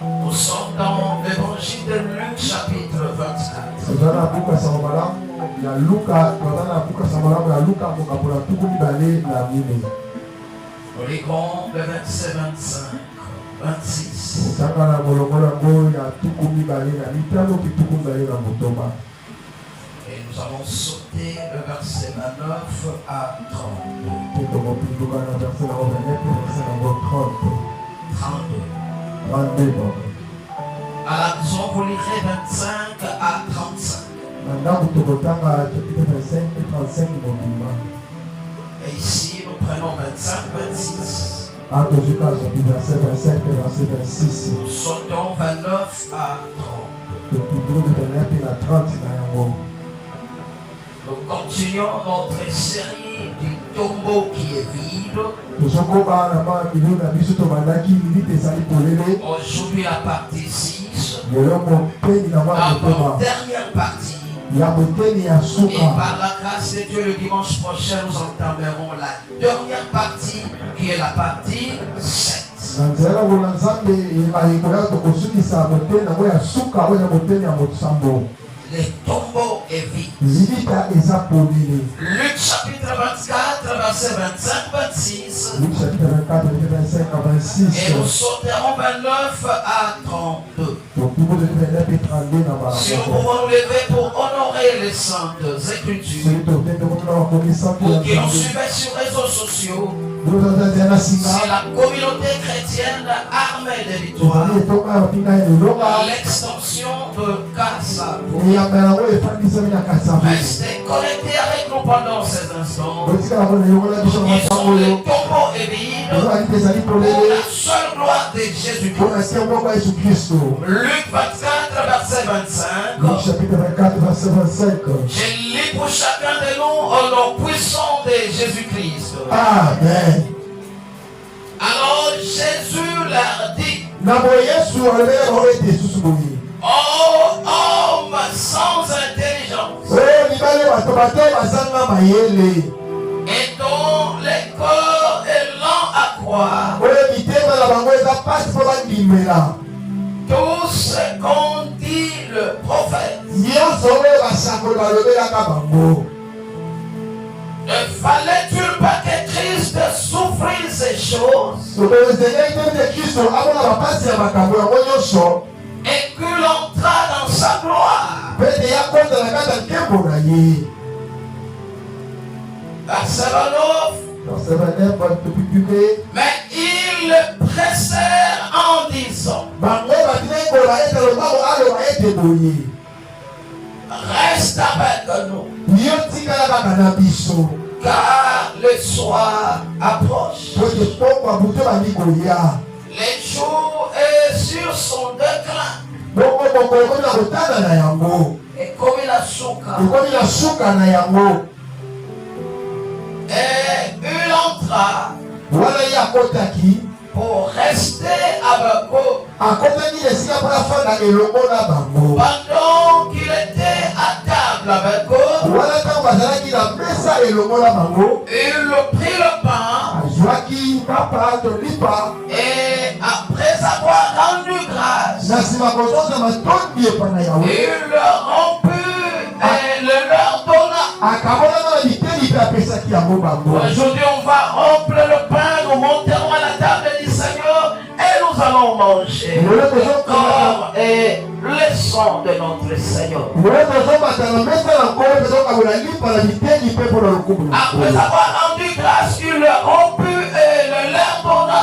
Nous sommes dans l'évangile de Luc chapitre 24. Nous livrons le verset 25, 26. Et nous allons sauter le verset 29 à 32. 32. À la maison, vous lirez 25 à 35. Et ici, nous prenons 25, 26. Nous sautons 29 à 30. Nous continuons notre série du tombeau qui est vide. Aujourd'hui, la partie 6. Avant-dernière partie. Et par la grâce de Dieu, le dimanche prochain, nous entamerons la dernière partie qui est la partie 7. Le tombeau est vide. Luc chapitre 24, verset 25-26. Et nous sauterons 29 à 32. Si nous pouvons nous lever pour honorer les saintes écritures, pour qui nous suivent sur les réseaux sociaux, c'est la communauté chrétienne armée de victoire, l'extension de Kassabo. Restez connectés avec nous pendant ces instants. Qui sont les tombeaux et vides pour la seule gloire de Jésus-Christ. Luc 24, verset 25. Je lis pour chacun de nous au nom puissant de Jésus-Christ. Amen. Alors Jésus leur dit: oh homme sans intelligence, et dont les corps est lent à croire tout ce qu'ont dit le prophète. Ne fallait-il pas que Christ souffrisse ces choses et qu'il entra dans sa gloire? Verset 29. Mais le pressèrent en disant, reste avec nous, car le soir approche. Les jours est sur son déclin. Et comme il a souka, et il entra pour rester avec eux. Pendant qu'il était à table avec eux, il prit le pain et après avoir rendu grâce, il le romput et le leur donna. Aujourd'hui, on va rompre le pain, nous monterons à la table du Seigneur et nous allons manger le corps et le sang de notre Seigneur. Après avoir rendu grâce, il le romput et le leur donna.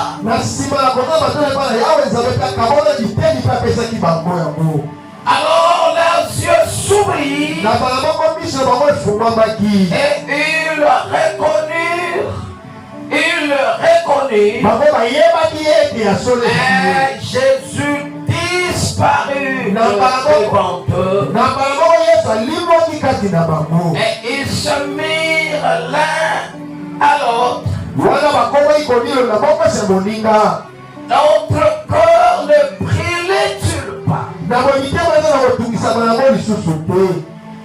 Alors leurs yeux s'ouvrirent et ils le reconnurent. Et Jésus disparut devant eux. Et ils se mirent l'un à l'autre. Notre cœur ne brûlait-il pas?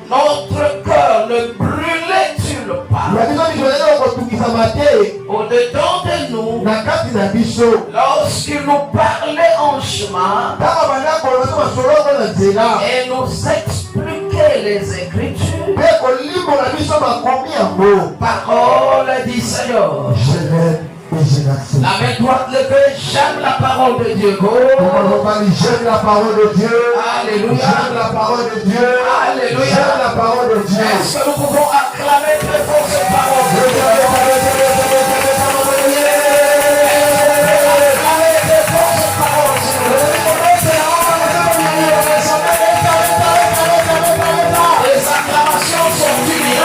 Notre cœur ne brûlait-il pas? Au-dedans de nous, lorsqu'il nous parlait en chemin et nous expliquait les Écritures, parole du Seigneur. La main droite levée, j'aime la parole de Dieu. J'aime la parole de Dieu. Alléluia. J'aime la parole de Dieu. Alléluia. J'aime la parole de Dieu. Est-ce que nous pouvons acclamer très fort cette parole de Dieu? Les acclamations sont unies.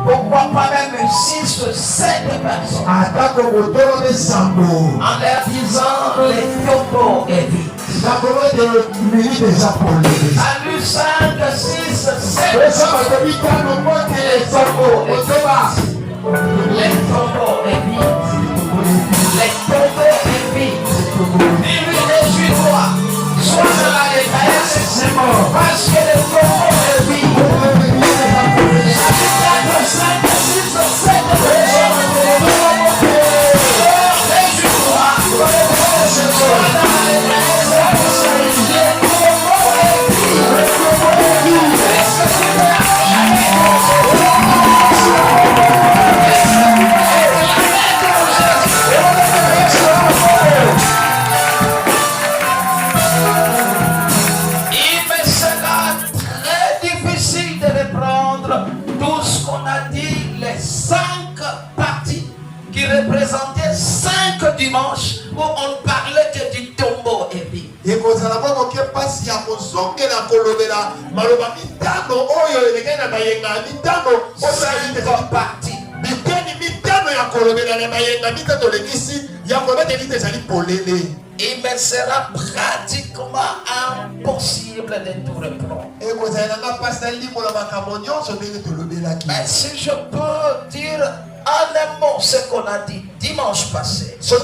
Pourquoi pas même 6 ou 7 personnes en leur disant les tombeaux est vide. Salut 5, 6, 7 personnes. Les tombeaux est vide. Les tombeaux est vide. Dis-lui, réjouis-toi. Sois dans la détresse, c'est mort. Parce que les tombeaux est vide. Représentait 5 dimanches où on parlait que du tombeau est vide. Il me sera pratiquement impossible de tout reprendre. Mais si je peux dire en un mot ce qu'on a dit dimanche passé. Non,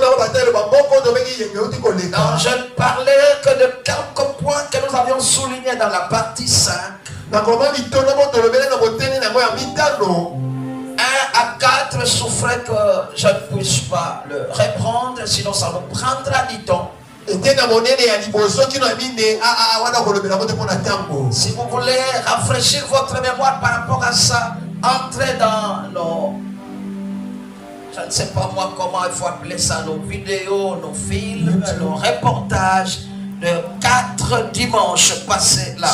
je ne parlais que de quelques points que nous avions soulignés dans la partie 5. 1 à 4 souffrait que je ne puisse pas le reprendre, sinon ça nous prendra du temps. Si vous voulez rafraîchir votre mémoire par rapport à ça, entrez dans nos, je ne sais pas moi comment il faut appeler ça, nos vidéos, nos films, nos reportages de 4 dimanches passés là.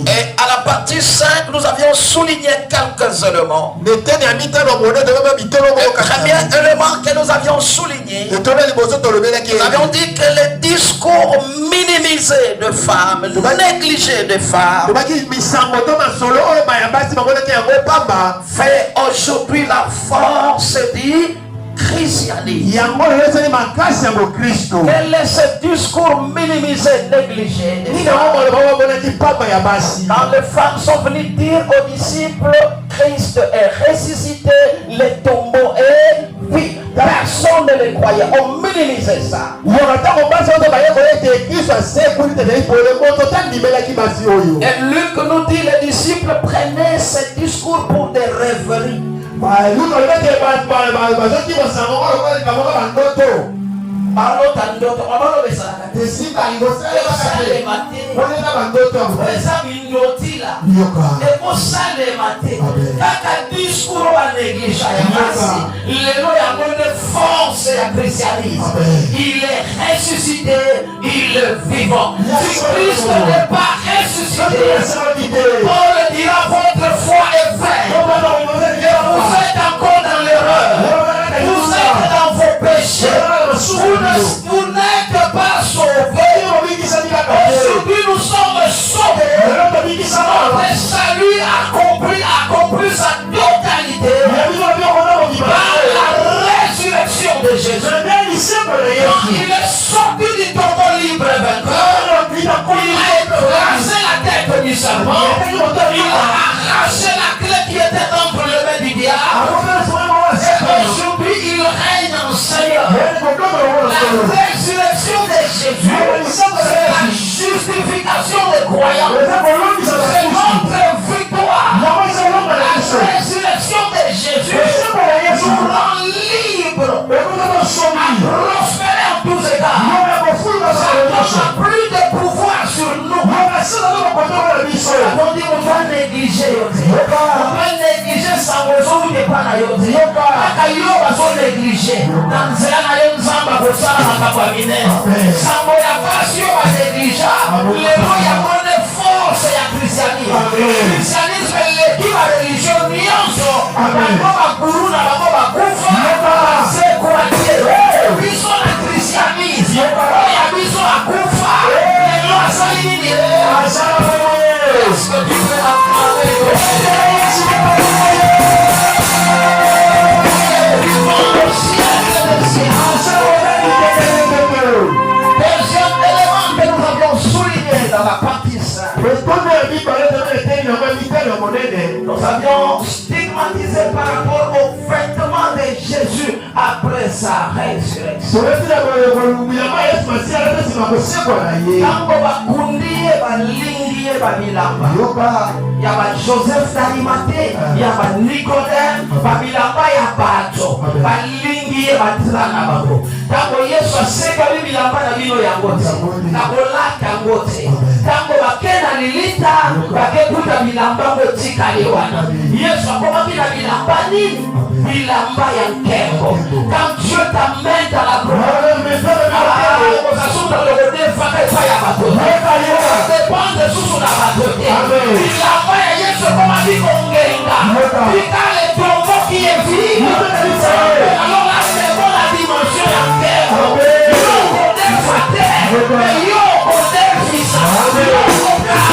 Et à la partie 5, nous avions souligné quelques éléments. Le premier élément que nous avions souligné, nous avions dit que les discours minimisés de femmes, négligés de femmes, fait aujourd'hui la force du christianisme. Quel est ce discours minimisé, négligé? Quand les femmes sont venues dire aux disciples, Christ est ressuscité, les tombeaux est vide. Personne ne les croyait, on minimisait ça. Et Luc nous dit, les disciples prenaient ces discours pour des rêveries. Il est ressuscité, il est vivant. Si Christ n'est pas ressuscité, Paul dira votre foi est vraie. Vous êtes encore dans l'erreur. Vous êtes dans vos péchés. Vous n'êtes pas sauvés. Aujourd'hui nous sommes sauvés. Notre salut accompli sa totalité par la résurrection de Jésus. Il est sorti du tombeau libre vainqueur. Il a écrasé la tête du serpent. Il a arraché la clé qui était entre les mains du diable. Et aujourd'hui il règne en Seigneur. La résurrection de Jésus, c'est la justification des croyants. C'est notre victoire. La résurrection de Jésus nous rend libres à prospérer en tous égards. Ça n'a plus de pouvoir sur nous. On dit on va négliger. On va négliger sans raison ou n'est pas naïf. Akayo va se négliger. Dans cela, naïf zamba pour ça na kapamine. Sans moya passion va négliger. Les moya bonne force ya christianisme. Christianisme l'équipe à religion nyonso. Bango bakuru na bango bakufa. C'est quoi dire? Biso na christianisme. Oya biso akufa. Lelo asali nini? Est-ce que tu veux acclamer? Deuxième élément que nous avions souligné dans la partie 5. Nous avions stigmatisé par rapport au vêtement de Jésus après sa résurrection. Tango bakundie balingie babilamba. Yaba Joseph d'Arimathée, yaba Nicodème, babilamba ya bato. Balingie batrana babo. Tango Yesu aseka bibilamba na bino yangote. Tango lata ngote. Tango bakena lilita, bakekuta bilamba ngotika liwana. Yesu akoma bila bilamba nini? Bilamba ya nkembo. Quand Dieu t'amène dans la gloire, dépend de sous la radoté. Bilamba ya Yesu akoma bikongenga. Bika le tombeau qui est vide. Alors là c'est bon la dimension ya nkembo. Yo kote fate, yo kote fisa, yo kote la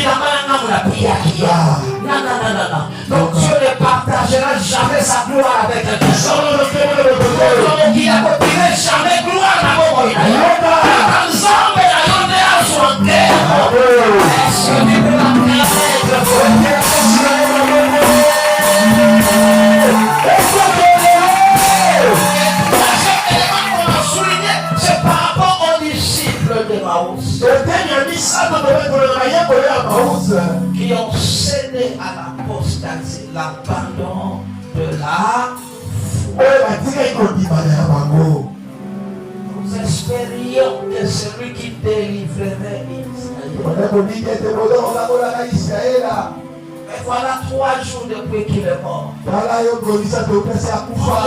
Non. Donc Dieu ne partagera jamais sa gloire avec un personne. Il a continué jamais gloire à mon moyen. Ensemble, on est à son terre. Est-ce que tu peux la c'est par rapport aux disciples d'Emmaüs qui ont cédé à l'apostasie, l'abandon de la foi. Nous espérions que celui qui délivrerait Israël. Et voilà 3 jours depuis qu'il est mort. On ne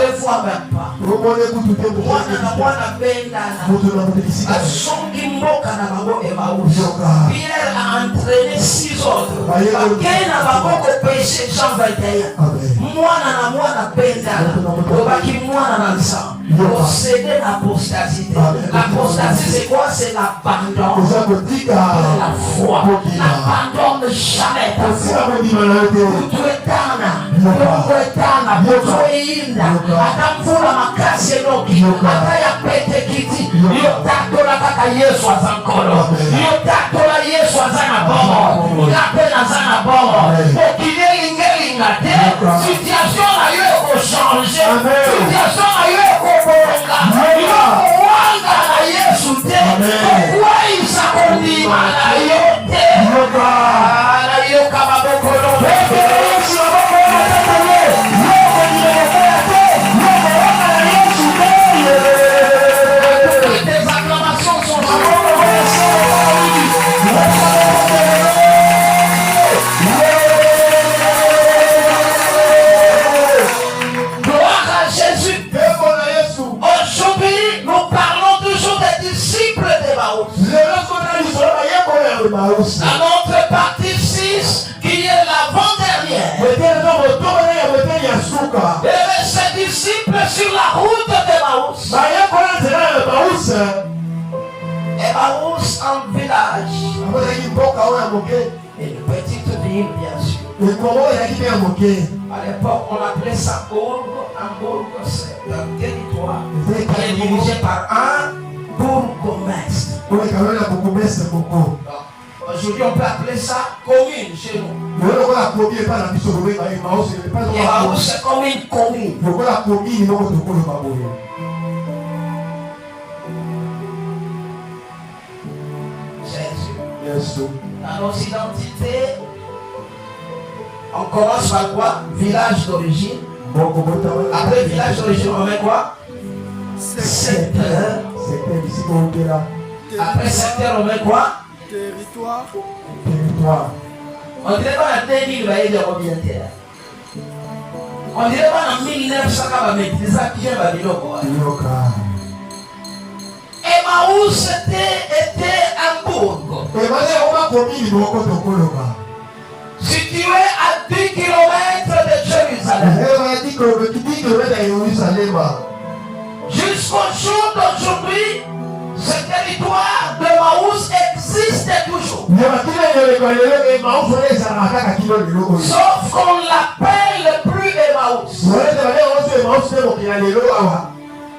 le voit même pas. Pierre a entraîné 6 autres. Jean 21. Posséder l'apostasie. L'apostasie, c'est quoi? C'est l'abandon de la foi. L'abandon de jamais ta foi. Kutuetana kutoinda atamvula makasi enoki atayapete kiti yotatola kaka Yesu azankolo yotatola Yesu azana bomo kapena zana bomo okinelingelinga te situation na yo ekochange situation na yo ekobonga yokowanga na Yesu te okwaisa kondima na yo te na yo kababokolo à notre partie 6 qui est l'avant-dernière. Et ses disciples sur la route d'Emmaüs. Emmaüs en village. Et une petite ville bien sûr. À l'époque on appelait ça Bourg. Un bourg c'est un territoire qui est dirigé par un bourgmestre. Aujourd'hui, on peut appeler ça commune chez nous. Emmaüs, c'est comme une commune. Jésus. Dans nos identités, on commence par quoi? Village d'origine. Après village d'origine, on met quoi? Secteur. Après secteur, on met quoi? Territoire. On dirait pas en 2000 de communautaire. On dirait pas en 1900 qu'on va maîtriser bien Babylone. Emmaüs était un bourg. Situé à 10 km de Jérusalem. Jusqu'au jour d'aujourd'hui, ce territoire de Emmaüs existe toujours. Sauf qu'on l'appelle plus Emmaüs.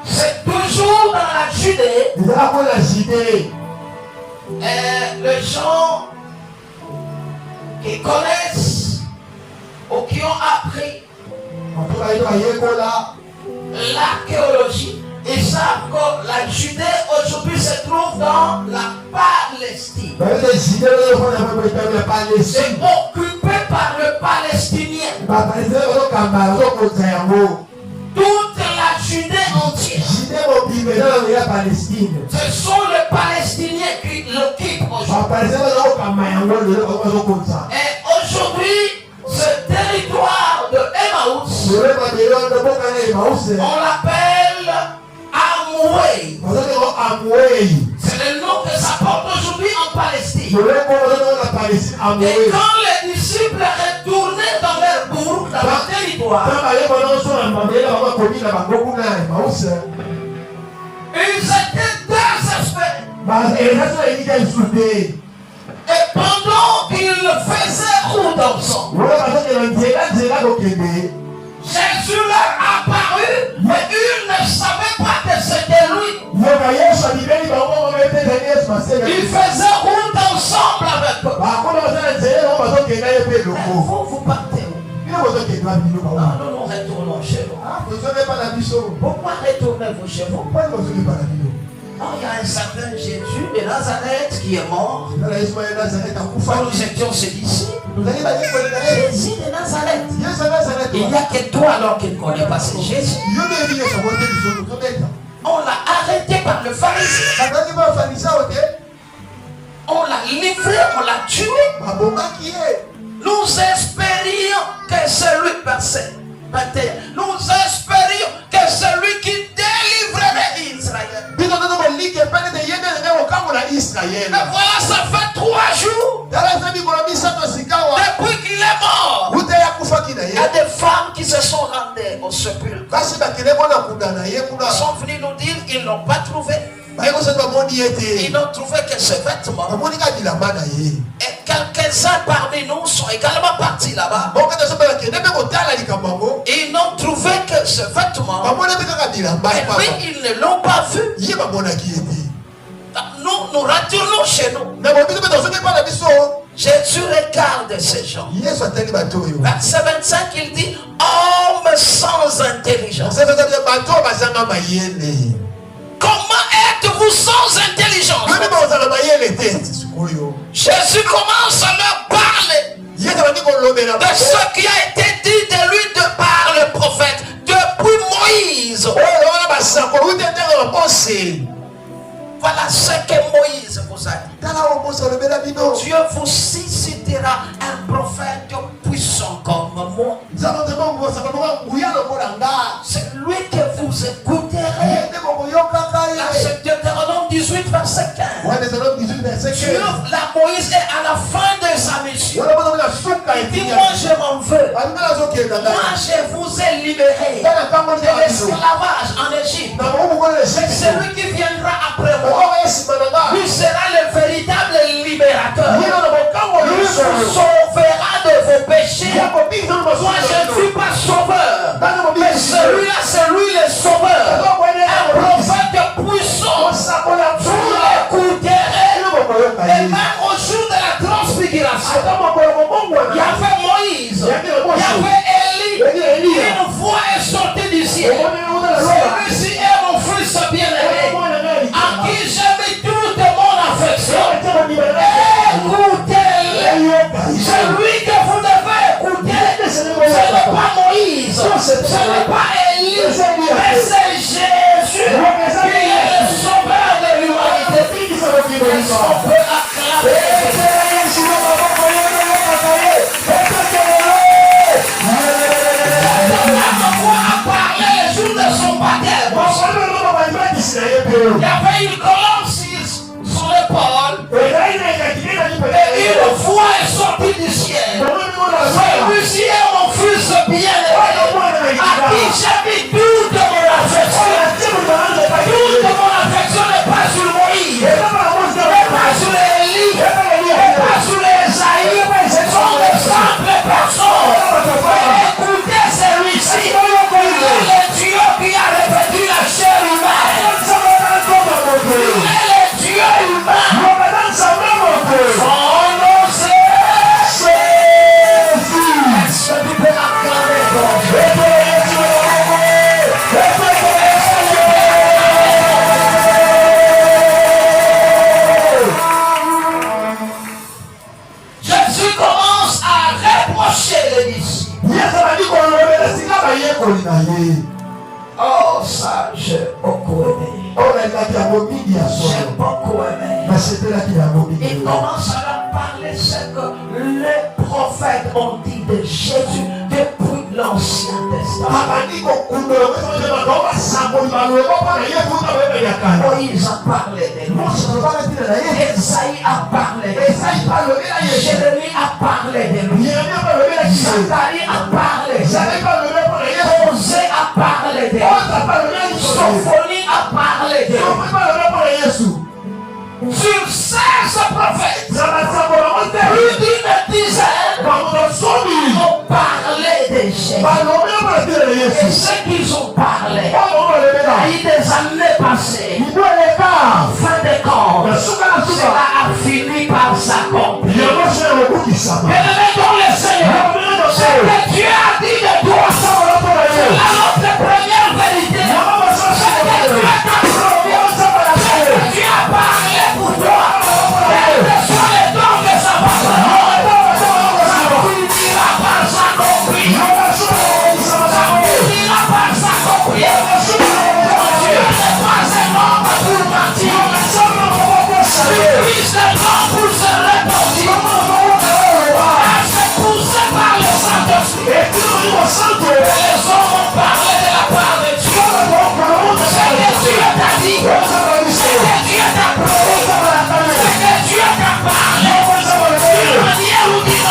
C'est toujours dans la Judée. Et les gens qui connaissent ou qui ont appris l'archéologie, ils savent que la Judée aujourd'hui se trouve dans la Palestine. C'est occupé par le Palestinien. Toute la Judée entière. Ce sont les Palestiniens qui l'occupent aujourd'hui. Et aujourd'hui, ce territoire de Emmaüs, on l'appelle Amway. C'est le nom que ça porte aujourd'hui en Palestine. Et quand les disciples retournaient dans leur bourg, dans leur territoire, ils étaient désespérés. Et pendant qu'ils faisaient route ensemble, Jésus leur apparut, mais ils ne savaient pas que c'était lui. Ils faisaient route ensemble avec eux. Vous partez où? Non, nous retournons chez vous. Pourquoi retournez-vous chez vous? Oh, il y a un certain Jésus de Nazareth qui est mort. Quand nous étions ses disciples, Jésus de Nazareth. Il n'y a que toi alors qui ne connais pas ce Jésus. On l'a arrêté par le pharisien. On l'a livré, on l'a tué. Nous espérions que celui, verset 21, nous espérions que celui qui délivrerait Israël. Mais voilà, ça fait 3 jours depuis qu'il est mort. Il y a des femmes qui se sont rendues au sépulcre. Ils sont venus nous dire qu'ils n'ont pas trouvé. Ils n'ont trouvé que ce vêtement. Et quelques-uns parmi nous sont également partis là-bas. Ils n'ont trouvé que ce vêtement. Et puis ils ne l'ont pas vu. Nous retournons chez nous. Jésus regarde ces gens. Verset 25, il dit: homme sans intelligence. Comment êtes-vous sans intelligence? Jésus commence à leur parler de ce qui a été dit de lui par le prophète depuis Moïse. Voilà ce que Moïse vous a dit. Dieu vous suscitera un prophète puissant comme moi. C'est lui que vous écouterez. Là, c'est Deutéronome 18, verset 15. Dieu, la Moïse est à la fin de sa mission. Il dit: moi je m'en veux. Moi je vous ai libéré de l'esclavage en Égypte. C'est celui qui viendra après moi. Lui sera le véritable libérateur. Lui vous sauvera de vos péchés. Moi je ne suis pas sauveur, mais celui-là c'est lui le sauveur. Un prophète puissant. Vous l'écouterez. Et même au jour de la transfiguration, il y avait Moïse, il y avait Élie. Une voix est sortie du ciel. Celui-ci est mon fils bien-aimé, à qui j'ai mis toute mon affection. Écoutez-le. Celui que vous devez écouter, ce n'est pas Moïse, ce n'est pas Élie, mais c'est Jésus qui est le sauveur de l'humanité. Est-ce qu'on peut acclamer? Il y avait une colonne sur l'épaule et une voix est sortie du ciel. Celui-ci est mon fils bien-aimé, à qui j'ai mis toute mon affection. Toute mon affection n'est pas sur Moïse, n'est pas sur Élie, n'est pas sur Esaïe. Ce sont des simples personnes. Écoutez celui-ci, il est le Dieu qui a revêtu la chair humaine. Il est le Dieu humain. Son nom c'est Jésus. Est-ce que tu peux acclamer ton Dieu? Jésus commence à reprocher les disciples. Oh, ça, j'ai beaucoup aimé. J'ai beaucoup aimé. Il commence à leur parler ce que les prophètes ont dit de Jésus depuis l'Ancien Testament. Moïse a parlé de lui. Esaïe a parlé de lui. Jérémie a parlé de lui. Zacharie a parlé de lui. Osée a parlé de lui. Sophonie a parlé de lui. Sur 16 prophètes, plus d'une dizaine ont parlé de Jésus. Et ceux qu'ils ont parlé, il y a eu des années passées. En fin de compte, cela a fini par s'accomplir. Et le dans le Seigneur, ce que Dieu a dit de toi, c'est notre première vérité. Ce que Dieu t'a promis, ce que Dieu a parlé pour toi. Quel que soit le temps de sa parole, ça finira par s'accomplir. Ça finira par s'accomplir. Dieu n'est pas un homme pour mentir. Il puisse le temps pour se repentir. C'est poussé par le Saint-Esprit. Et les hommes ont parlé de la part de Dieu. C'est que Dieu t'a dit. C'est que Dieu t'a promis. C'est que Dieu t'a parlé. D'une manière ou d'une autre.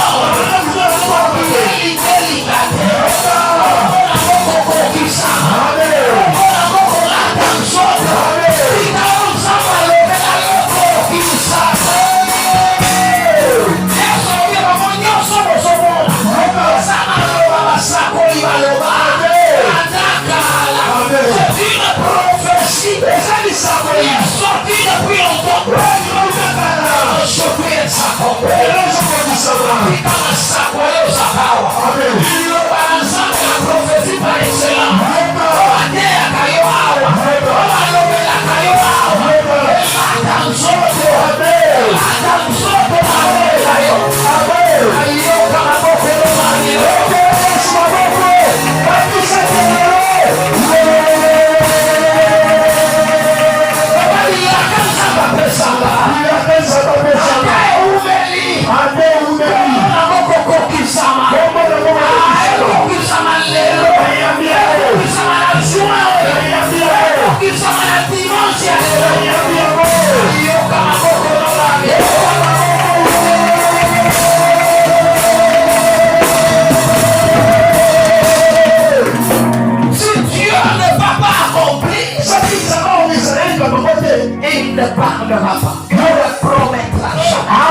Il ne parlera pas. Il ne promettra jamais.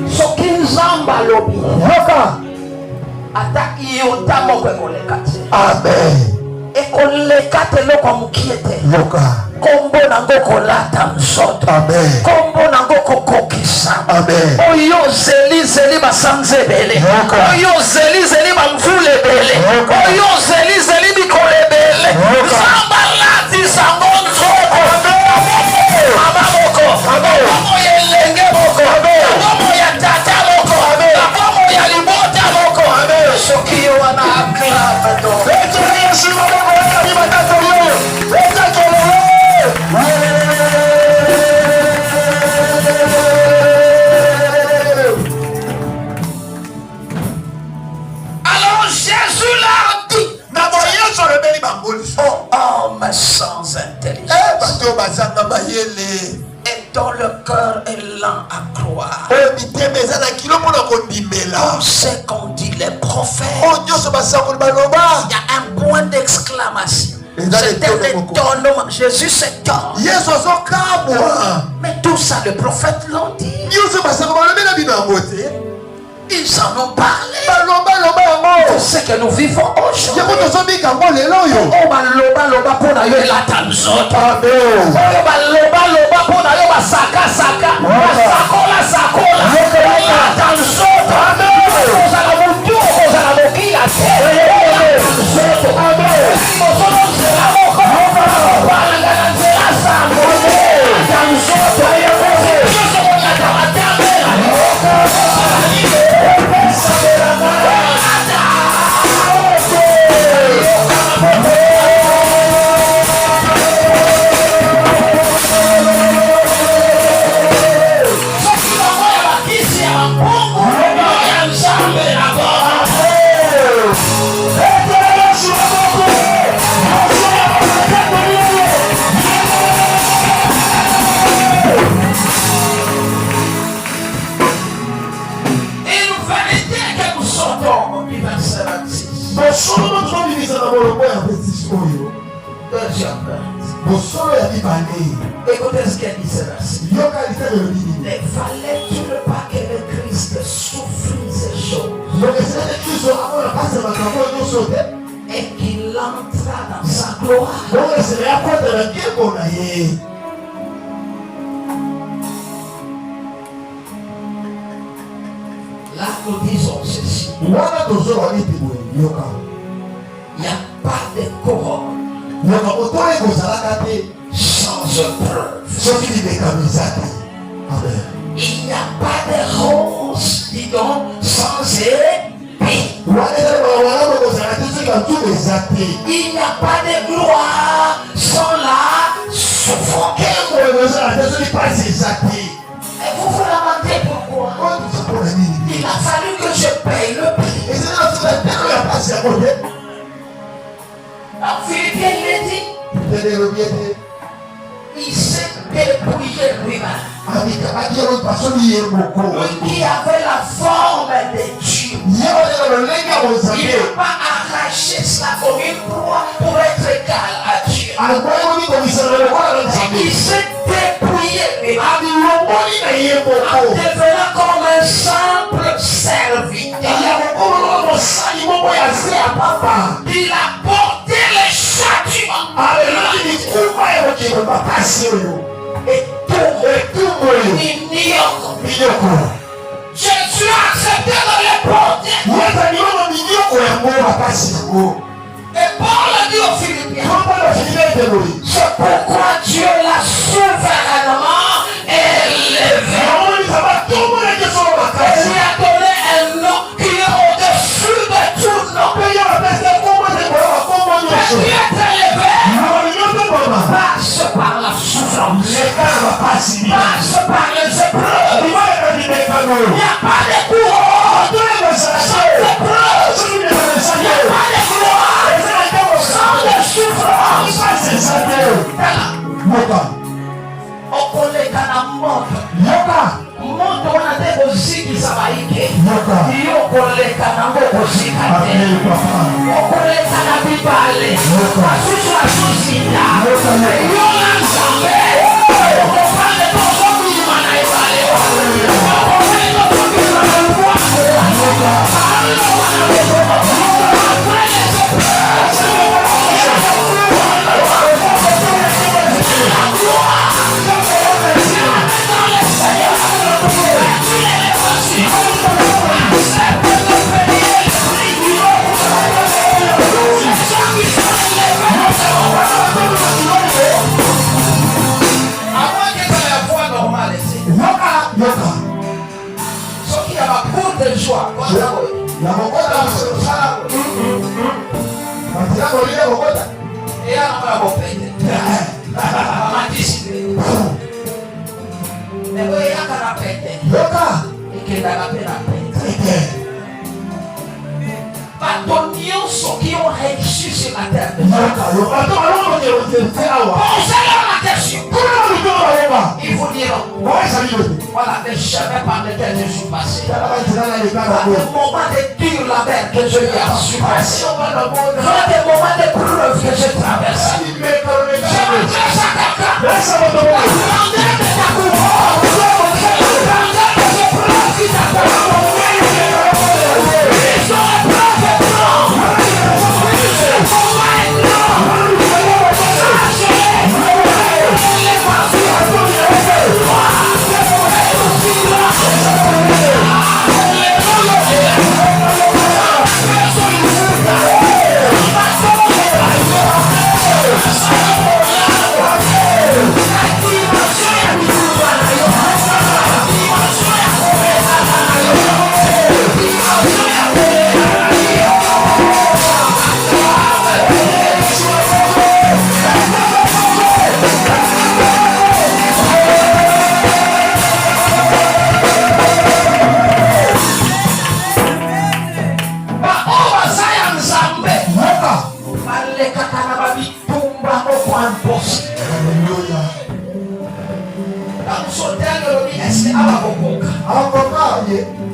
Soki nzamba lobi. Ataki yota moko ekolekate. Amen. Ekolekate loko mukiete. Loka. Kombo nango kolata nzoto. Amen. Kombo nango kokokisa. Amen. Oyo zeli basanze bele. Oyo zeli bamvule bele. Oyo zeli bikole bele. Zamba lati sango nzoto. Mama moko. Mama yelenge moko. Mama ya tata moko. Mama ya libota moko. Soki wana aklava do. Eto yesu mama ya libata do. Eto kololo. Alors Jésus leur dit, oh homme sans intelligence et dont le cœur est lent à croire. Comme c'est qu'on dit les prophètes, il y a un point d'exclamation. C'est un étonnement. Jésus s'étonne. Mais tout ça, le prophète l'ont dit. Ils en ont parlé. C'est ce que nous vivons aujourd'hui. Écoutez ce qu'elle dit, ce verset. Ne fallait-il pas que le Christ souffrit ces choses et qu'il entra dans sa gloire? Là, nous disons ceci. Il n'y a pas de couronne sans épreuve. Il n'y a pas de rose, dis donc, sans épée. Il n'y a pas de gloire sans la souffrance. Et vous vous lamentez pourquoi? Il a fallu que je paye le prix. Alors Philippiens dit, il s'est dépouillé lui-même. Qui avait la forme de Dieu. Il n'a pas arraché cela comme une proie pour être égal à Dieu. Il s'est dépouillé lui-même en devenant comme un simple serviteur. Il a porté les châtiments. Et tout Jésus a accepté de les porter. Et Paul a dit aux Philippiens, c'est pourquoi Dieu l'a souverainement élevé. Et lui a donné un nom qui est au-dessus de tout nom. Et lui est élevé. Passe par la souffrance. Passe par les épreuves. Il n'y a pas de couronne sans épreuve. Il n'y a pas de gloire sans de souffrance. Okoleka na moto. Moto unate kuziki sabaike. Iyo okoleka na ngoko zikate. Okoleka na bibale. Asusu asusita. Iyo na nzambe. Okopande tozo milima na ibale. Okopande tozo milima na mwako. Alo wana weto. Aprele sepe. Qui ont réussi sur la terre. Ils vous diront, voilà, ne jamais parler de Jésus passé. Dans des moments de dur la mer que je lui ai surpassé. Dans des moments de preuve que j'ai traversé. Je m'adresse à quelqu'un. La grandeur de ta couronne. La grandeur des épreuves qui t'attendent. Ils sont épreuves et blancs.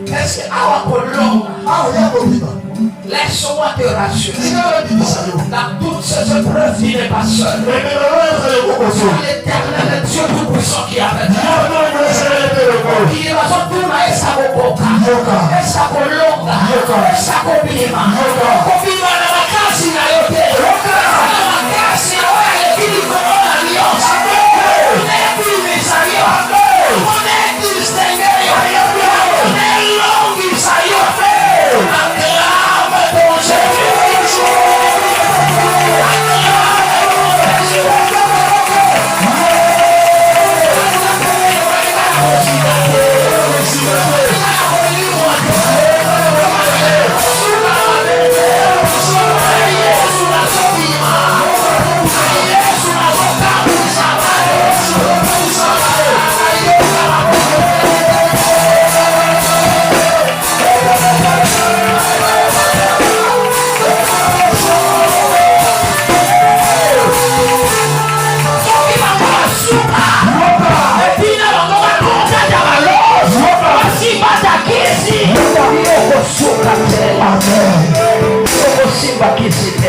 Est-ce que awa kolonga Laisse-moi te rassurer. Dans toutes ces épreuves, il n'est pas seul. L'Éternel est Dieu Tout-Puissant qui a fait. Il va sortir esa boca. Esa colonga. Esa copima. Copima na makasi na yote. Na makasi na wale kili corona Dios. Connecte mis a Dios. Connecte stengere. Connecte longis a Dios. Acclame ton Jésus.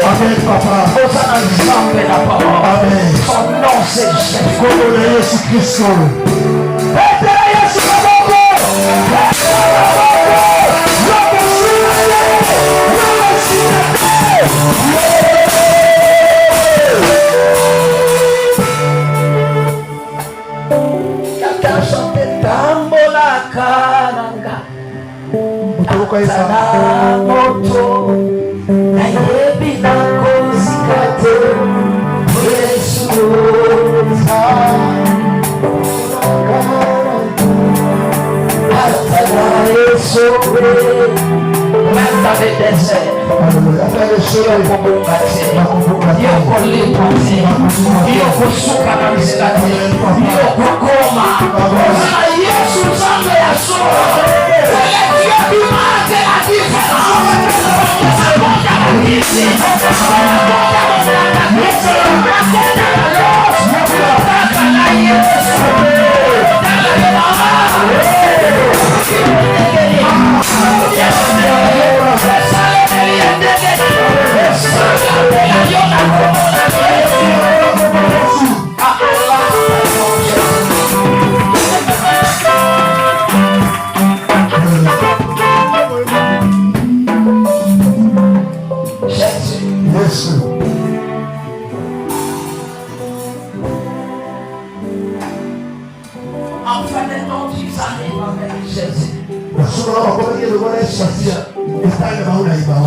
Amen, papa. Amen. Son nom c'est Jésus. Jésus-Christ. Quelqu'un chantait Tambola Karanga. Moto. Nayebi na kozikate Yesu Atana Yesu Même dans les déserts Dieu kolipate Dieu kosuka na misilate Dieu kokoma Yesu Nzambe ya solo Dieu qui marque la différence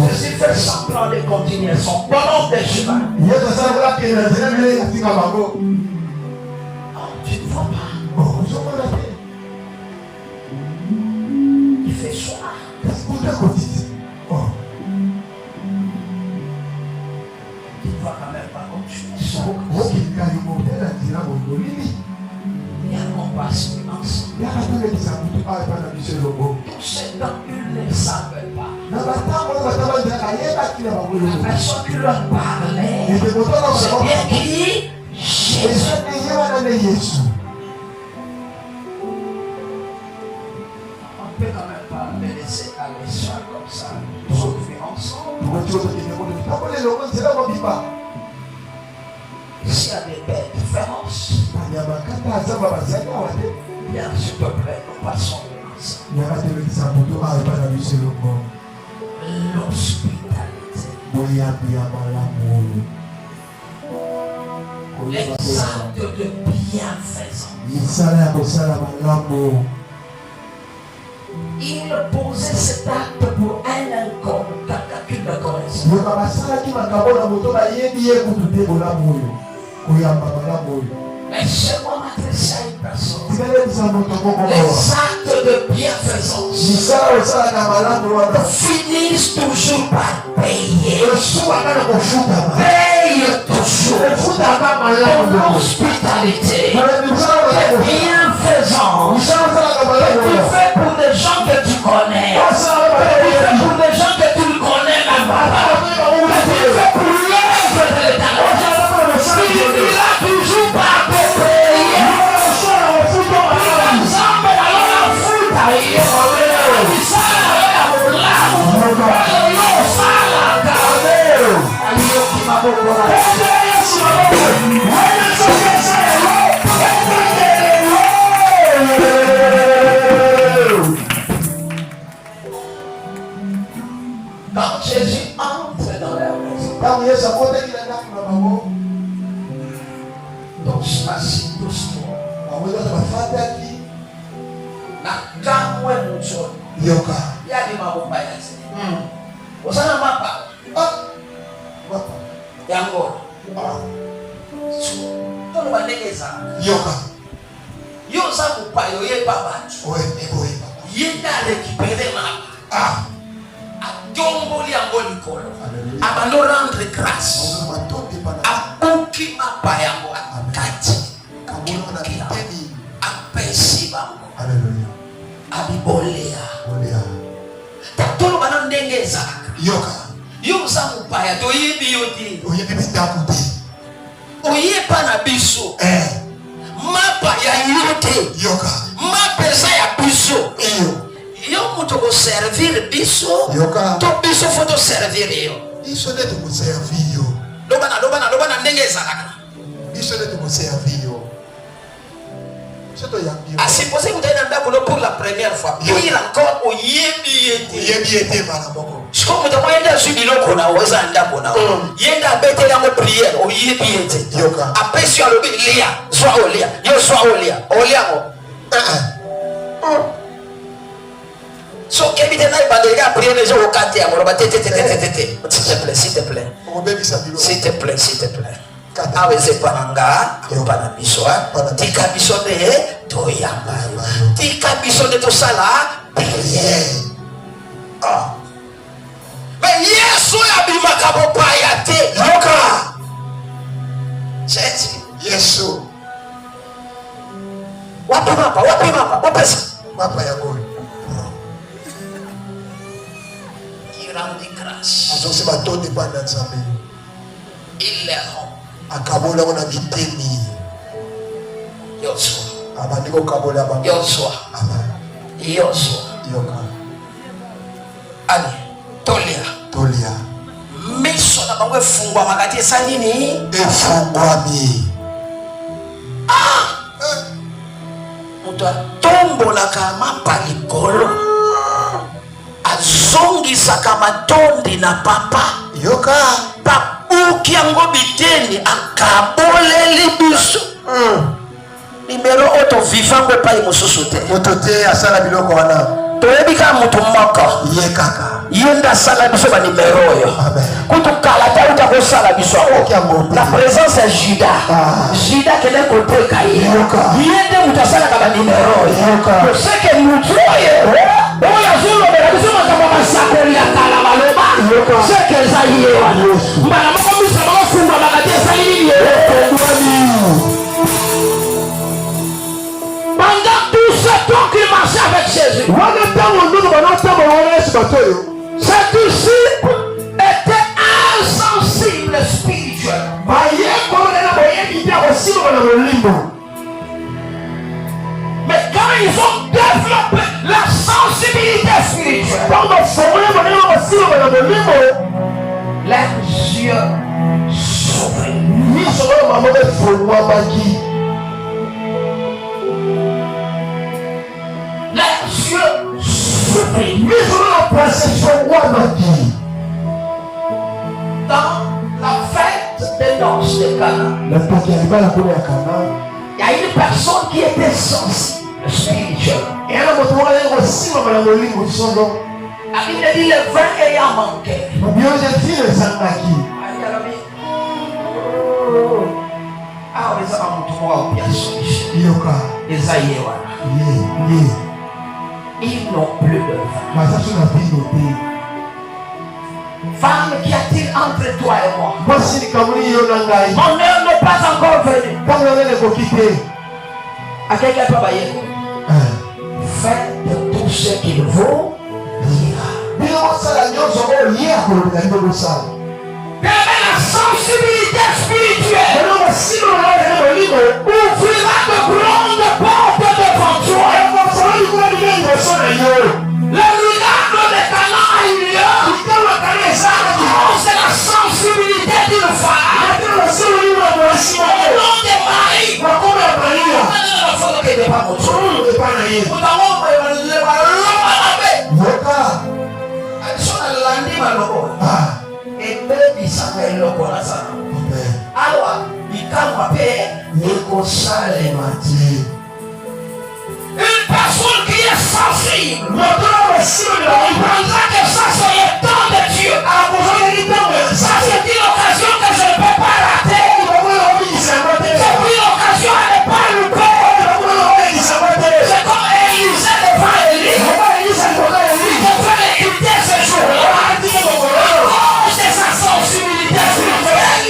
Jésus fait semblant de continuer son bonhomme de chemin. Tu ne vois pas. Il fait soir. Tu ne vas quand même pas continuer. Il y a un combat silence. Tous ces dents, ils ne le savent pas. La personne qui leur parlait, c'est bien qui? Jésus. On ne peut quand même pas les laisser aller seuls comme ça. Ils sont venus ensemble. S'il y a des bêtes féroces, bien s'il te plaît, nous passons l'hospitalité. L'exemple de bienfaisance. Il posait cet acte pour un inconnu, quelqu'un qui ne connaissait. Laissez-moi m'adresser à une personne. Les actes de bienfaisance finissent toujours par payer. Paye toujours. L'hospitalité, les bienfaisances que tu fais pour des gens que tu connais, que tu fais pour des gens que tu ne connais même pas, que tu fais pour l'œuvre de l'Éternel. Finira toujours par te payer. Ensemble, allons la foutre à Jésus entre dans la maison. Donc, assis doucement. Na kamwe mchoni. Yoka. Yali mabomba ya zini. Osana mapa. Mapa. Yango. Tono bandegeza. Yoka. Yosa kupayo ye baba. Oe, ego ye baba. Yenda récupérer mapa. Adomboli yango likolo. Abando rendre grâce. Abuki mapa yango akati. Apesi bango. Hallelujah. Abibolea. Olea. Tolo bana ndengeza. Yoka. Yosa mupaya to yibi yoti. Oyebi bitakuti. Oyepa na biso. Mapa ya yote. Yoka. Mapesa ya biso. Yo muto ko servir biso. Yoka. To biso foto servir yo. Iso ne tuko servir yo. Lobana ndengeza kaka. Iso ne tuko servir yo. C'est possible que vous ayez un dame pour la première fois. Pire encore, au yebi ete. Je crois que vous avez un jubilo qu'on a osé un dame. Il y a un bête dans la prière, au yebi ete. Après, si on le dit, Léa, soit au Léa, yo soit au Léa, au Léa. So, Kevin, il y a un prière, les gens au quartier, on va s'il te plaît, s'il te plaît. S'il te plaît, s'il te plaît. Aweze pananga yopana bisoa tika bisode to yamba tika bisode to sala prière mais yesu ya bimaka bopaya te yoka cheti yesu wapi mapa wapesa mapa ya goli kirandi grâce azosema to dépendre nzambe il est akabola wana bitemi Yosua abandiko kabola bango Yosua yoka ali tolia miso na bango efungwa makati esali nini efungwami moto atombolaka mapa likolo azongisaka matondi na papa yoka uki yango biteni akaboleli biso nimero oto vivango epai mosusu te moto te asala biloko wana toyebi kaka moto moko ye kaka ye nde asala biso banimero oyo kutu kala te auta kosala biso yango la présence ya juda kende koteka ye nde moto asalaka banimero oyo oseke motu oyo azolobela biso makambo masakoli ya kala baloba seke eza ye wana mbala moko misa bakofungwa makati esali nini pendant tout ce temps qu'il marchait avec Jésus ces disciples étaient insensibles spirituellement. Mais quand ils ont développé la sensibilité spirituelle, leurs yeux s'ouvrirent. Les yeux dans la fête des noces de Cana, il y a une personne qui était sensible spirituellement. La Bible dit le vin ayant manqué. Ils n'ont plus de vin. Femme, qu'y a-t-il entre toi et moi? Mon heure n'est pas encore venue. À quelqu'un peut bailler. Faites tout ce qu'il vaut. La sensibilité spirituelle ouvrira de grandes portes devant toi. Le miracle de Cana a eu lieu. C'est la sensibilité d'une femme. Le nom de Marie. bandima loko. Et baby ça fait loko la sana. Alors, bikamwa pe niko sale mati. Une personne qui est sensible, on prendra que ça c'est le temps de Dieu. Ça c'est une occasion que je ne peux pas rater. C'est une occasion à ne pas louper. C'est comme Élisée devant Élie. Il devait l'écouter ce jour-là. À cause de sa sensibilité spirituelle.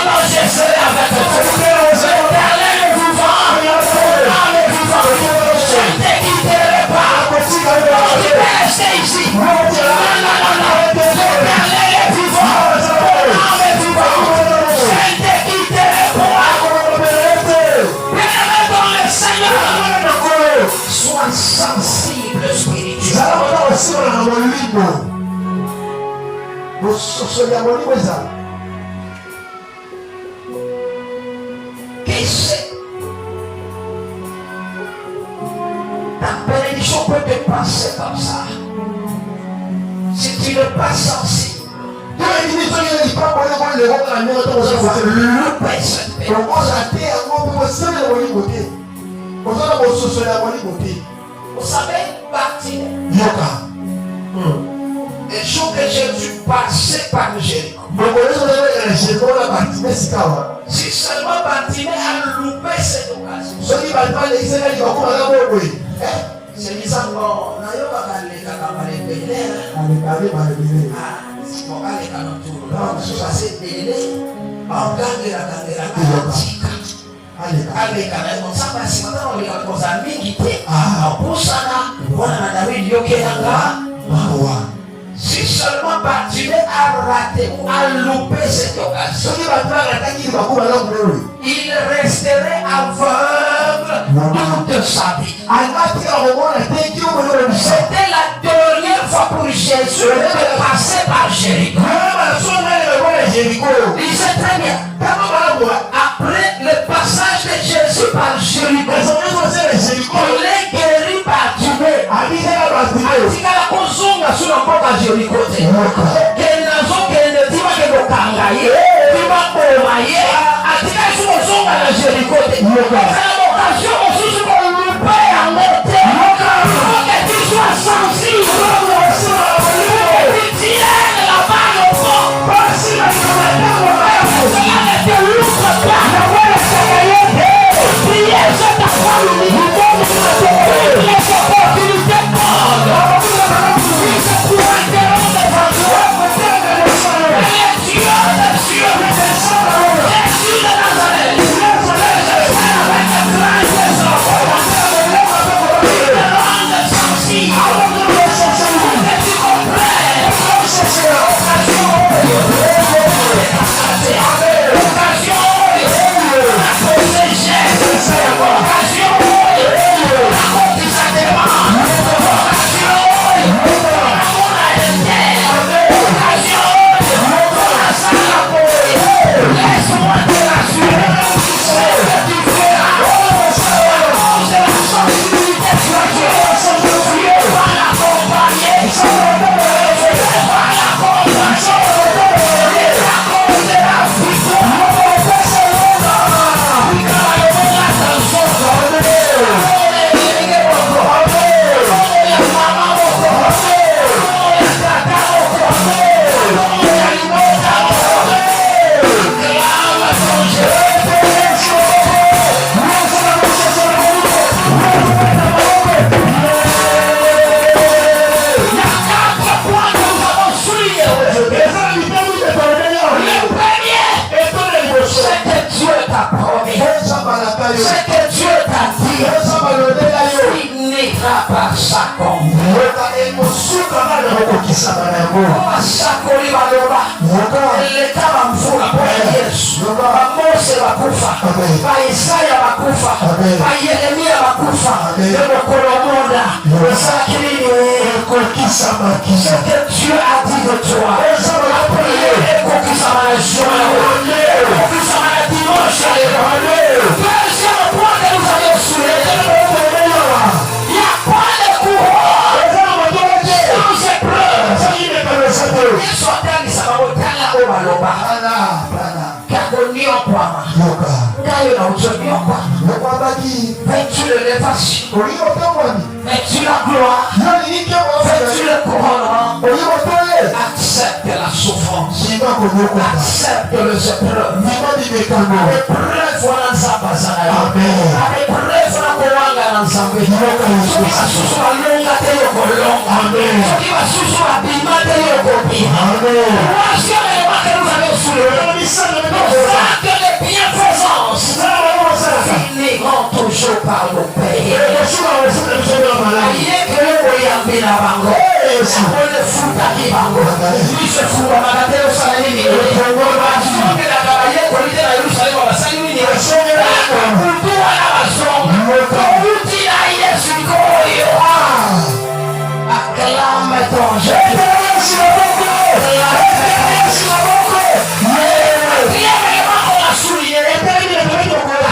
Non, je serai avec toi. L'éternel est vivant. Je ne te quitterai pas. Tu peux rester ici. Non. L'éternel est vivant. L'âme est vivant. Je ne te quitterai pas. Bien-aimé dans le Seigneur. Sois sensible spirituellement. Qu'est-ce que ta bénédiction peut te passer comme ça? Si tu n'es pas sensible, tu vas louper cette bénédiction. Vous savez, Bartimée, le jour que Jésus passait par Jéricho, si seulement Bartimée a loupé cette occasion, c'est disant bon, n'a pas parlé quand on est belé. On va aller dans tout. Donc, je suis belé. On gagne la tika. Allez, quand on s'en va, si maintenant on est dans nos amis qui étaient pour ça, on a David Yokenanga. Si seulement Bartimée a raté ou a loupé cette occasion, il resterait aveugle toute sa vie. C'était la dernière fois pour Jésus de passer par Jéricho. Il sait très bien. Après le passage de Jésus par Jéricho, il est guéri par Bartimée. Atika kuzunga sura mboka Jéricho. Kenazo kende tiba kendo kangaye, tiba komaye. Atika kuzunga na Jéricho. C'est l'occasion aussi pour louper en été. Faut que tu sois sensible. Tu tiennes la balle au fond. Cela ne te loupe pas. Prière, je t'apprends. Les opportunités bonnes. C'est pour interrompre devant toi. Les dieux de Dieu. Jésus de Nazareth. Avec le plan des enfants. Il te rend sensible. Que tu comprennes. Occasion. À cause des gestes. Occasion. À cause des sacrements. Occasion. Pour la terre. Occasion. Pour la salle. Laisse-moi te rassurer. C'est ce que tu feras. À cause de la sensibilité spirituelle. Tu vas l'accompagner. Tu vas l'accompagner. À cause de la victoire. Ce que Dieu t'a dit, il n'ira pas sa comble. Ce que Dieu a dit de toi, la prière deuxième point que nous allons soulever, il n'y a pas de courant sans épreuve. Vêtu de l'élévation. Vêtu la gloire. Vêtu le couronnement. Accepte la souffrance. Accepte les épreuves. Épreuve wana nzamba zanayo. Épreuve na kowanga na nzambe. Soki basusu balonga te yokolonga. Soki basusu babima te yokobima. Voici l'élément que nous avons soulevé. Que les bienfaisances finiront toujours par nous payer. Acclame ton Dieu.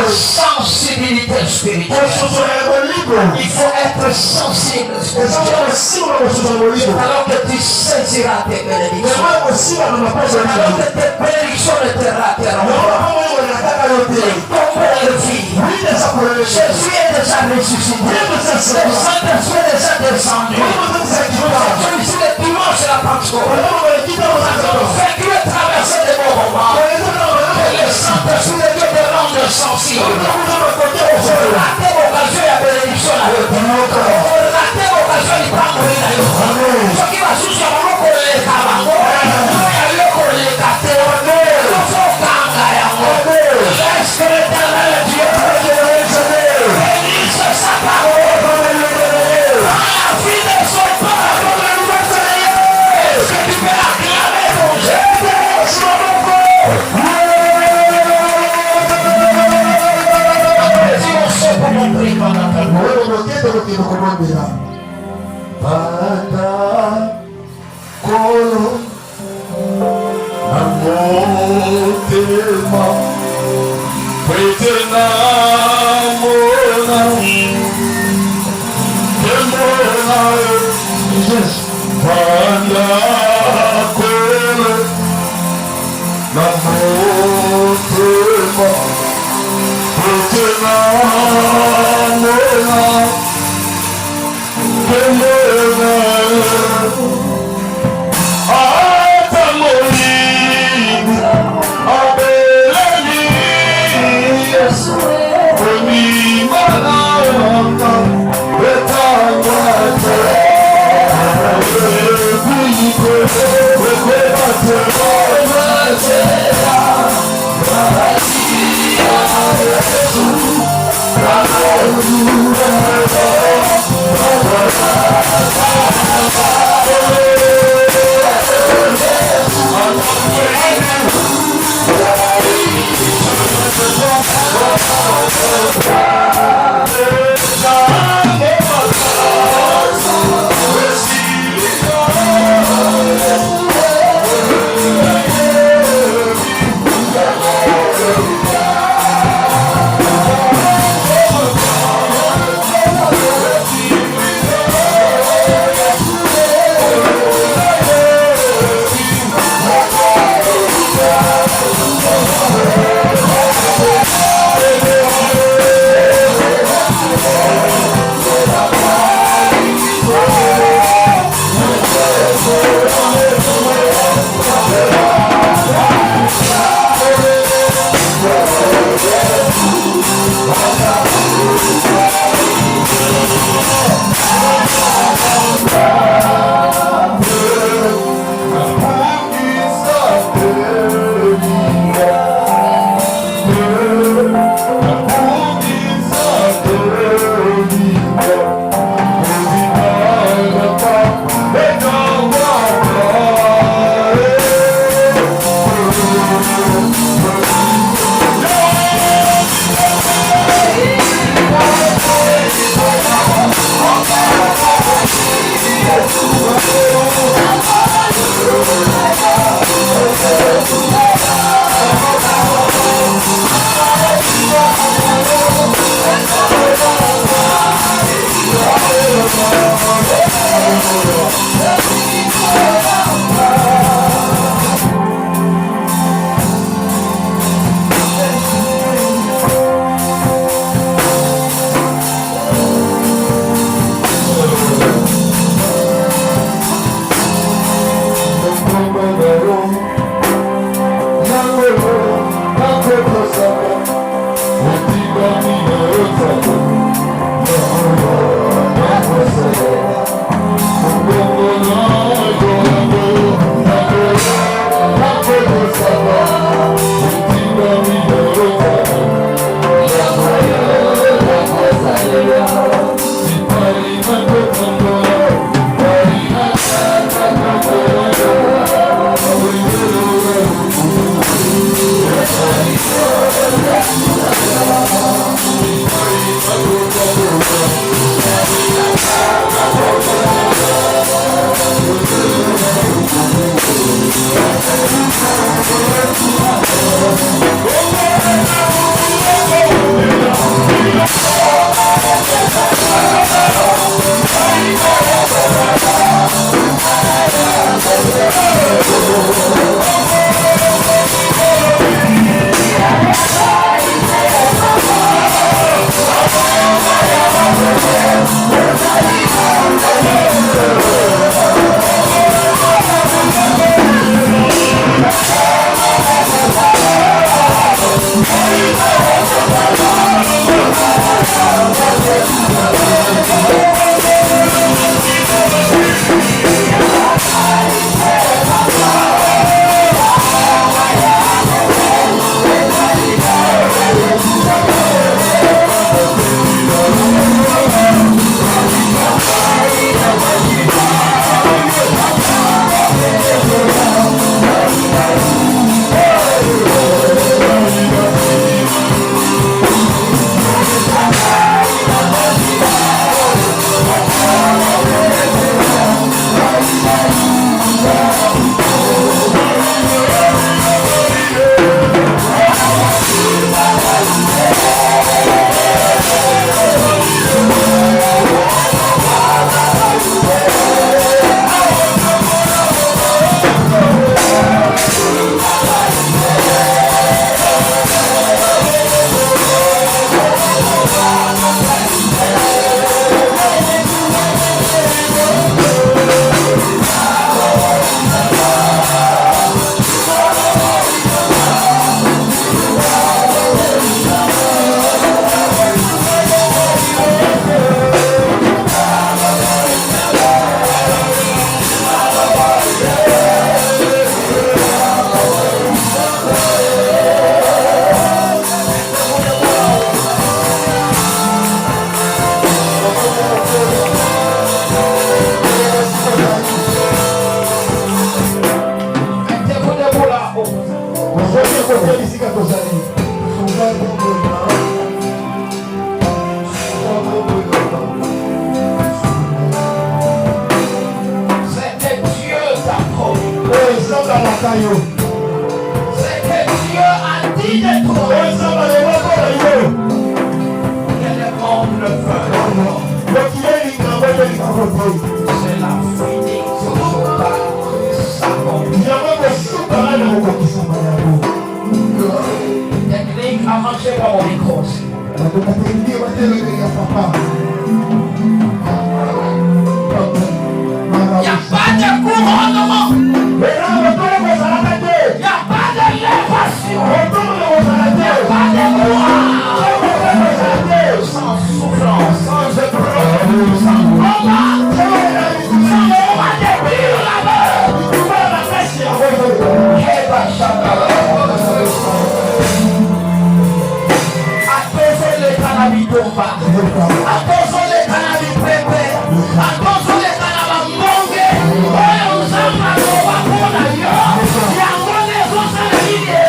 Sensibilité spirituelle. Il faut être sensible. Alors que tu saisiras tes bénédictions. Alors que tes bénédictions ne te rateront pas. Jésus est déjà ressuscité. Le Saint-Esprit est déjà descendu. Celui-ci le dimanche de la Pentecôte. Nous avons vécu et traversé des bons moments. Et le Saint-Esprit de Dieu te rende sensible. Ratez l'occasion de la bénédiction. Ratez l'occasion de prendre une. Ce qui va soucier à mon collègue Kabango. Le collègue Kateo. Le faux Kangayango. Laisse que l'éternel Dieu bénisse sa parole. Dans la vie de son peuple. Est-ce que tu peux acclamer ton Dieu? C'est que Dieu a dit de toi. Que le monde le veut. C'est la finite totale. Technique a marché par mon micro. Il n'y a pas de couronnement. Il n'y a pas d'élévation. Il n'y a pas de gloire. Sans souffrance, sans épreuve, sans combat, sans roi de pire là-bas. Attention les cannabis tomba. Attention les cannabis pépé. Attention les cannabis monge. Oyo mzamba loba kona yo. Yango nezo saladiye.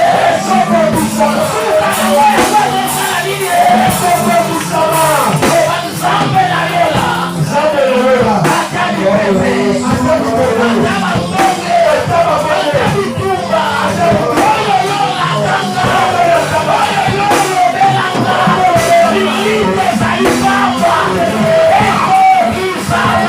Soko bisama. Suka na oyo nezo saladiye. Soko bisama. Oba nzambe na yola. Nzambe na yola. Atani pépé. Atani pépé. Atama monge. Atama monge. Atami tumba. Oyo yola kanga. Oyo yola belanga. Lilite saibamba. Eko kisama.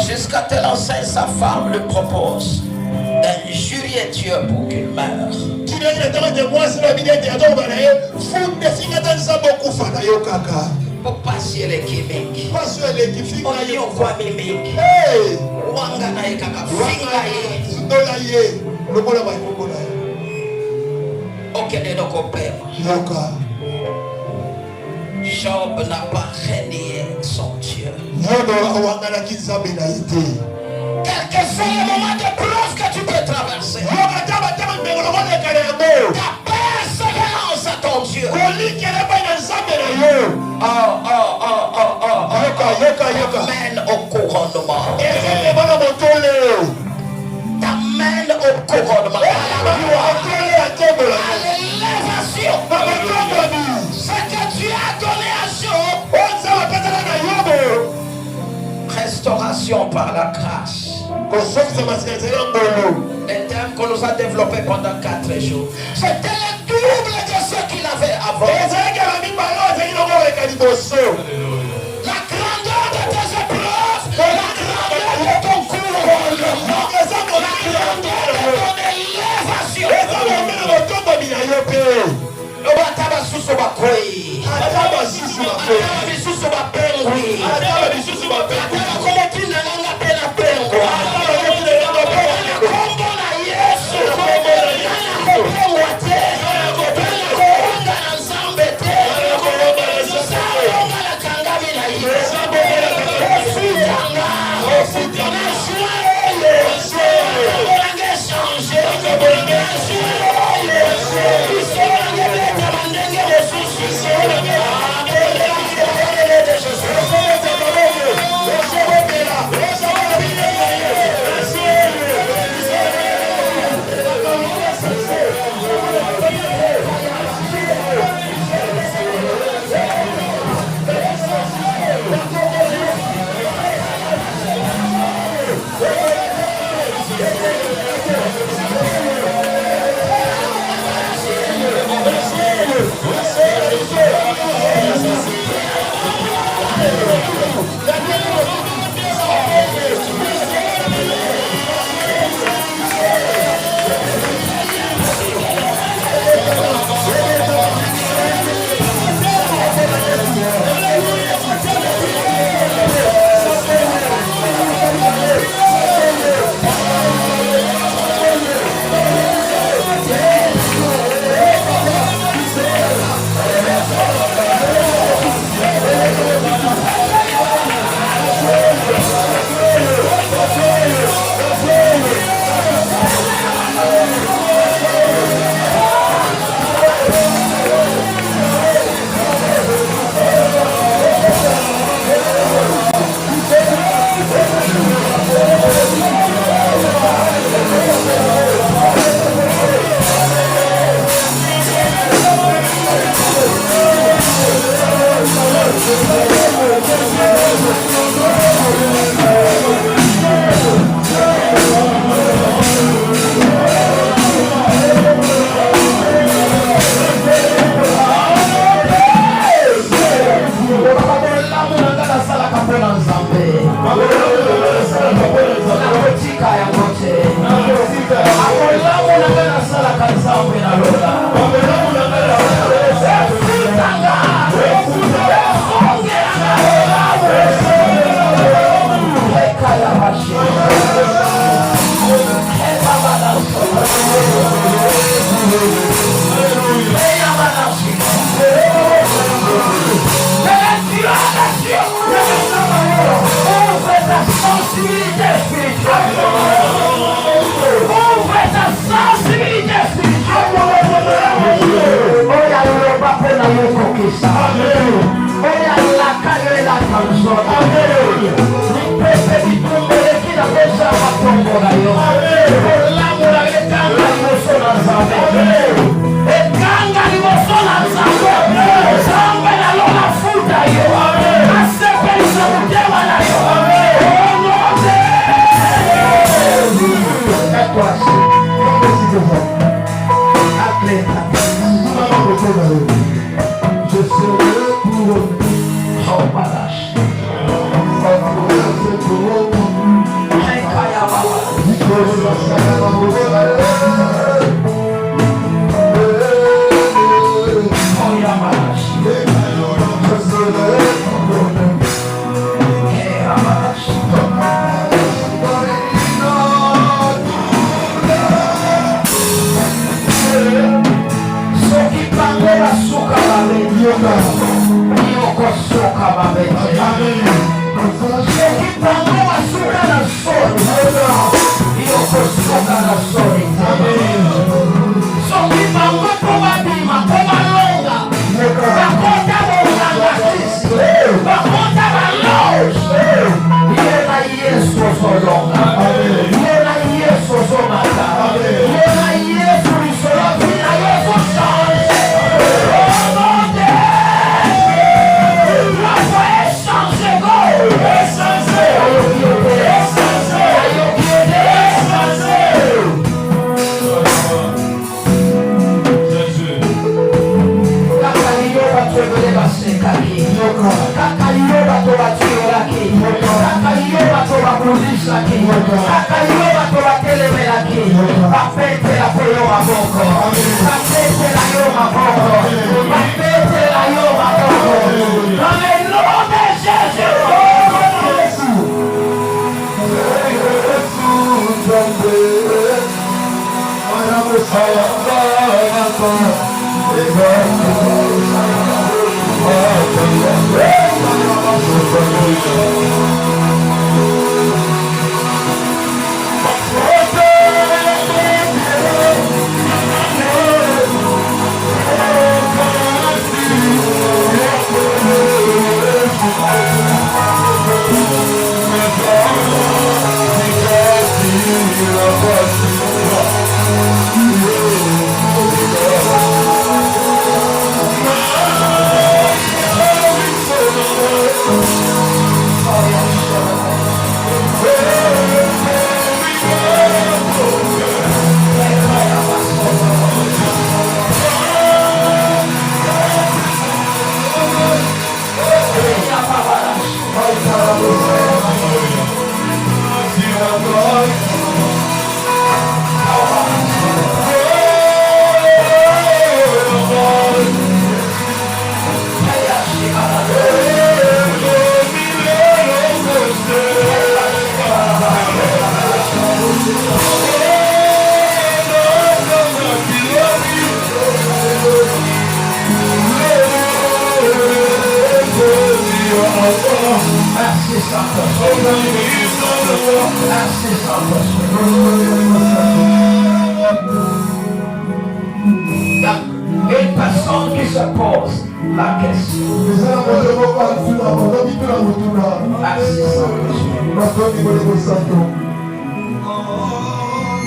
Jusqu'à tel enseigne sa femme le propose d'injurier Dieu pour qu'il meure. Pour passer les chimiques. On y voit mimique. Wanga na ekaka finga ye. Okende doko pema. Job n'a pas renié son Dieu. Quel que soit le moment de preuve que tu peux traverser, ta persévérance à ton Dieu. T'amène au couronnement. T'amène au couronnement. À l'élévation. Ce que tu as donné à Job. Restauration par la grâce. Le thème qu'on nous a développé pendant 4 jours. C'était le double de ce qu'il avait avant. La grandeur de tes épreuves, la grandeur de ton couronnement, la grandeur de ton élévation. Obataba susu bakwei. Ataba bisusu bapengwi. Ataba komotina nanga pena pengo. Kombo na Yesu. Kopengwa te. Koronga na Nzambe te. Salonga na kangabi na Yesu. Osutanga. Na joie. Kobolanga changer. Na joie.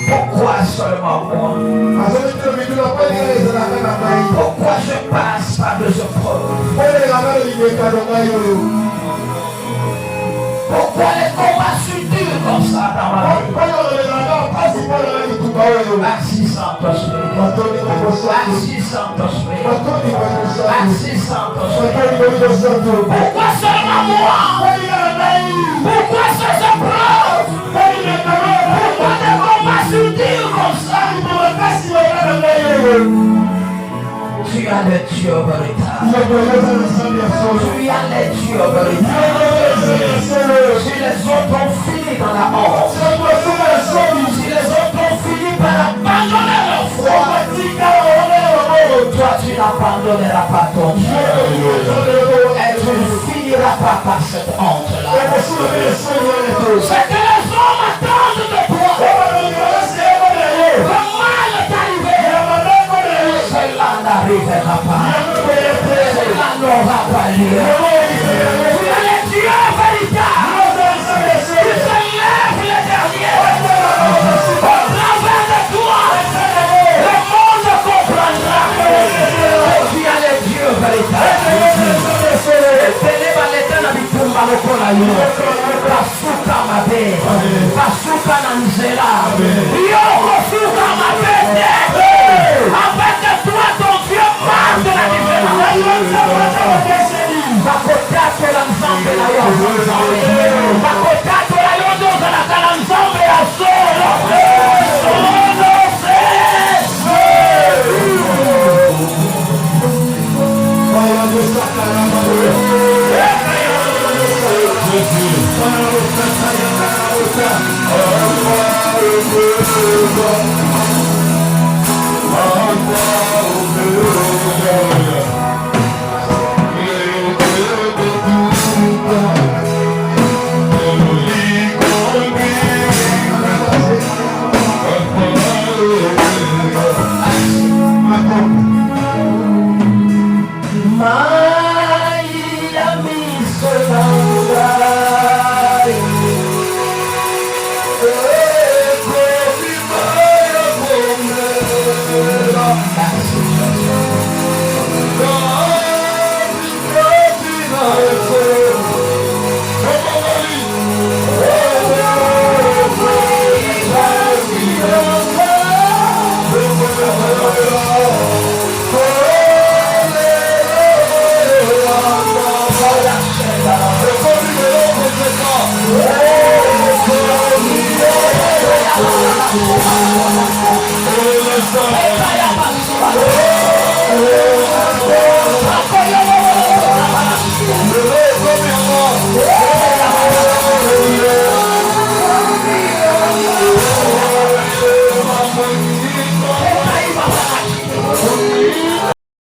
Pourquoi seulement moi? Pourquoi je passe par de ce preuve? Pourquoi les combats sont durs comme ça dans ma vie? Merci Saint-Esprit. Merci Saint-Esprit. Merci Saint-Esprit. Pourquoi seulement moi? Pourquoi ces épreuves? Pourquoi des combats sont durs comme ça? as le Dieu véritable. Tu as le Dieu véritable. Si les autres ont fini dans la honte, si les autres ont fini par abandonner leur foi, toi tu n'abandonneras pas ton Dieu. Et tu ne finiras pas par cette honte-là. C'est que les hommes attendent de toi. Le mal est arrivé. Cela n'arrivera pas. Cela n'aura pas lieu. Tu es le Dieu véritable. Tu te lèves le dernier. Au travers de toi, le monde comprendra que tu es le Dieu véritable. Pasuka mabete, pasuka na nzela, yoko suka mabete. Avec toi ton Dieu marche de la différence. Bakotato la nzambe na yo, bakotato la yo doza na kala nzambe ya solo. Solo se.